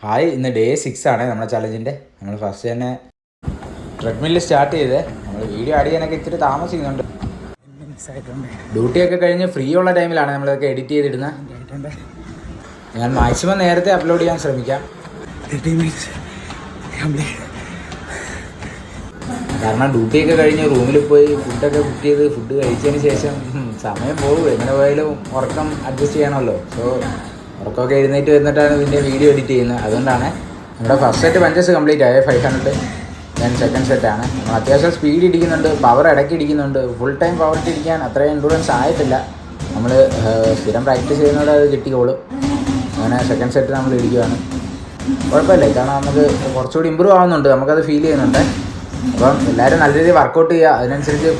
Hi, ഇന്ന് day 6 ആണ് നമ്മുടെ ചലഞ്ചിൻ്റെ. നമ്മൾ ഫസ്റ്റ് തന്നെ ട്രെഡ്മില്ല് സ്റ്റാർട്ട് ചെയ്ത് നമ്മൾ വീഡിയോ ആഡ് ചെയ്യാനൊക്കെ ഇത്തിരി താമസിക്കുന്നുണ്ട്. ഡ്യൂട്ടിയൊക്കെ കഴിഞ്ഞ് ഫ്രീ ഉള്ള ടൈമിലാണ് നമ്മളിതൊക്കെ എഡിറ്റ് ചെയ്തിടുന്നത്. ഞാൻ മാക്സിമം നേരത്തെ അപ്ലോഡ് ചെയ്യാൻ ശ്രമിക്കാം. കാരണം ഡ്യൂട്ടിയൊക്കെ കഴിഞ്ഞ് റൂമിൽ പോയി ഫുഡൊക്കെ കുക്ക് ചെയ്ത് ഫുഡ് കഴിച്ചതിന് ശേഷം സമയം പോകും. എങ്ങനെ പോയാലും ഉറക്കം അഡ്ജസ്റ്റ് ചെയ്യണമല്ലോ. സോ ഉറക്കമൊക്കെ എഴുന്നേറ്റ് വന്നിട്ടാണ് ഇതിൻ്റെ വീഡിയോ എഡിറ്റ് ചെയ്യുന്നത്. അതുകൊണ്ടാണ് നമ്മുടെ ഫസ്റ്റ് സെറ്റ് പഞ്ചസ് കംപ്ലീറ്റ് ആയത് 500. ഞാൻ സെക്കൻഡ് സെറ്റാണ്. നമ്മൾ അത്യാവശ്യം സ്പീഡ് ഇടിക്കുന്നുണ്ട്, പവർ ഇടയ്ക്ക് ഇടിക്കുന്നുണ്ട്. ഫുൾ ടൈം പവർ ഇടിക്കാൻ അത്രയും എൻഡുറൻസ് ആയിട്ടില്ല. നമ്മൾ സ്ഥിരം പ്രാക്ടീസ് ചെയ്യുന്നതോടെ അത് കിട്ടിക്കോളും. അങ്ങനെ സെക്കൻഡ് സെറ്റ് നമ്മൾ ഇടിക്കുകയാണ്. കുഴപ്പമില്ല, കാരണം നമുക്ക് കുറച്ചുകൂടി ഇമ്പ്രൂവ് ആവുന്നുണ്ട്, നമുക്കത് ഫീൽ ചെയ്യുന്നുണ്ട്. അപ്പം എല്ലാവരും നല്ല രീതിയിൽ വർക്കൗട്ട് ചെയ്യുക, അതിനനുസരിച്ച്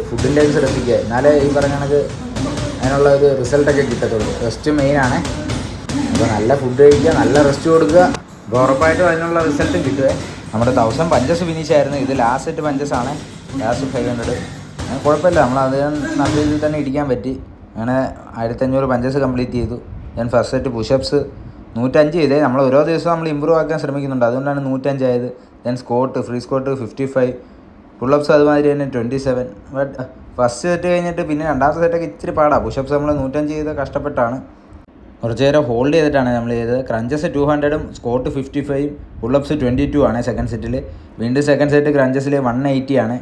ഫുഡിൻ്റെ ശ്രദ്ധിക്കുക. എന്നാലേ ഈ പറഞ്ഞ കണക്ക് അതിനുള്ള ഒരു റിസൾട്ടൊക്കെ കിട്ടത്തുള്ളൂ. റെസ്റ്റ് മെയിനാണ്. അപ്പോൾ നല്ല ഫുഡ് കഴിക്കുക, നല്ല റെസ്റ്റ് കൊടുക്കുക, ഉറപ്പായിട്ടും അതിനുള്ള റിസൾട്ടും കിട്ടുക. നമ്മുടെ 1000 പഞ്ചസ് ഫിനിഷ് ആയിരുന്നു. ഇത് ലാസ്റ്റ് സെറ്റ് പഞ്ചസാണ്, ലാസ്റ്റ് 500. കുഴപ്പമില്ല, നമ്മൾ അത് നല്ല രീതിയിൽ തന്നെ ഇടിക്കാൻ പറ്റി. അങ്ങനെ 1500 പഞ്ചസ് കംപ്ലീറ്റ് ചെയ്തു. ഞാൻ ഫസ്റ്റ് സെറ്റ് പുഷപ്സ് 105 ചെയ്തേ. നമ്മൾ ഓരോ ദിവസവും നമ്മൾ ഇമ്പ്രൂവ് ആക്കാൻ ശ്രമിക്കുന്നുണ്ട്, അതുകൊണ്ടാണ് 105 ആയത്. Then Scott, free Scott 55, pull-ups അതുമാതിരി തന്നെ 27. ബട്ട് ഫസ്റ്റ് സെറ്റ് കഴിഞ്ഞിട്ട് പിന്നെ രണ്ടാമത്തെ സെറ്റൊക്കെ ഇച്ചിരി പാടാണ്. പുഷപ്സ് നമ്മൾ 105 ചെയ്ത് കഷ്ടപ്പെട്ടാണ്, കുറച്ച് നേരം ഹോൾഡ് ചെയ്തിട്ടാണ് നമ്മൾ ചെയ്തത്. ക്രഞ്ചസ് 200, സ്കോട്ട് 55, പുള്ളപ്സ് 22 ആണ് സെക്കൻഡ് സെറ്റിൽ. വീണ്ടും സെക്കൻഡ് സെറ്റ് ക്രഞ്ചസിൽ 180 ആണ്.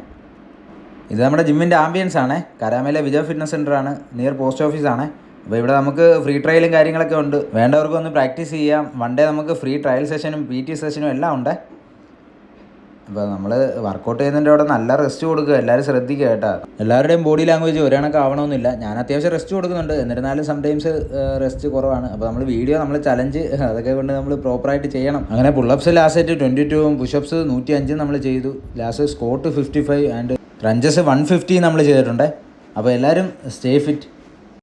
ഇത് നമ്മുടെ ജിമ്മിൻ്റെ ആംബിയൻസ് ആണ്. കരാമയിലെ വിജയ് ഫിറ്റ്നസ് സെൻ്റർ ആണ്, നിയർ പോസ്റ്റ് ഓഫീസാണ്. അപ്പോൾ ഇവിടെ നമുക്ക് ഫ്രീ ട്രയലും കാര്യങ്ങളൊക്കെ ഉണ്ട്. വേണ്ടവർക്ക് ഒന്ന് പ്രാക്ടീസ് ചെയ്യാം. വൺ ഡേ നമുക്ക് ഫ്രീ ട്രയൽ സെഷനും PT സെഷനും എല്ലാം ഉണ്ട്. അപ്പോൾ നമ്മൾ വർക്കൗട്ട് ചെയ്യുന്നതിൻ്റെ അവിടെ നല്ല റെസ്റ്റ് കൊടുക്കുക, എല്ലാവരും ശ്രദ്ധിക്കുക കേട്ടോ. എല്ലാവരുടെയും ബോഡി ലാംഗ്വേജ് ഒരേ കണക്ക് ആവണമെന്നില്ല. ഞാൻ അത്യാവശ്യം റെസ്റ്റ് കൊടുക്കുന്നുണ്ട്, എന്നിരുന്നാലും സംടൈംസ് റെസ്റ്റ് കുറവാണ്. അപ്പോൾ നമ്മൾ വീഡിയോ, നമ്മൾ ചലഞ്ച് അതൊക്കെ കൊണ്ട് നമ്മൾ പ്രോപ്പറായിട്ട് ചെയ്യണം. അങ്ങനെ പുള്ളപ്സ് ലാസ്റ്റ് സെറ്റ് 22, പുഷപ്സ് 105 നമ്മൾ ചെയ്തു. ലാസ്റ്റ് സ്കോട്ട് 55 ആൻഡ് ക്രഞ്ചസ് 150 നമ്മൾ ചെയ്തിട്ടുണ്ട്. അപ്പോൾ എല്ലാവരും സ്റ്റേ ഫിറ്റ്.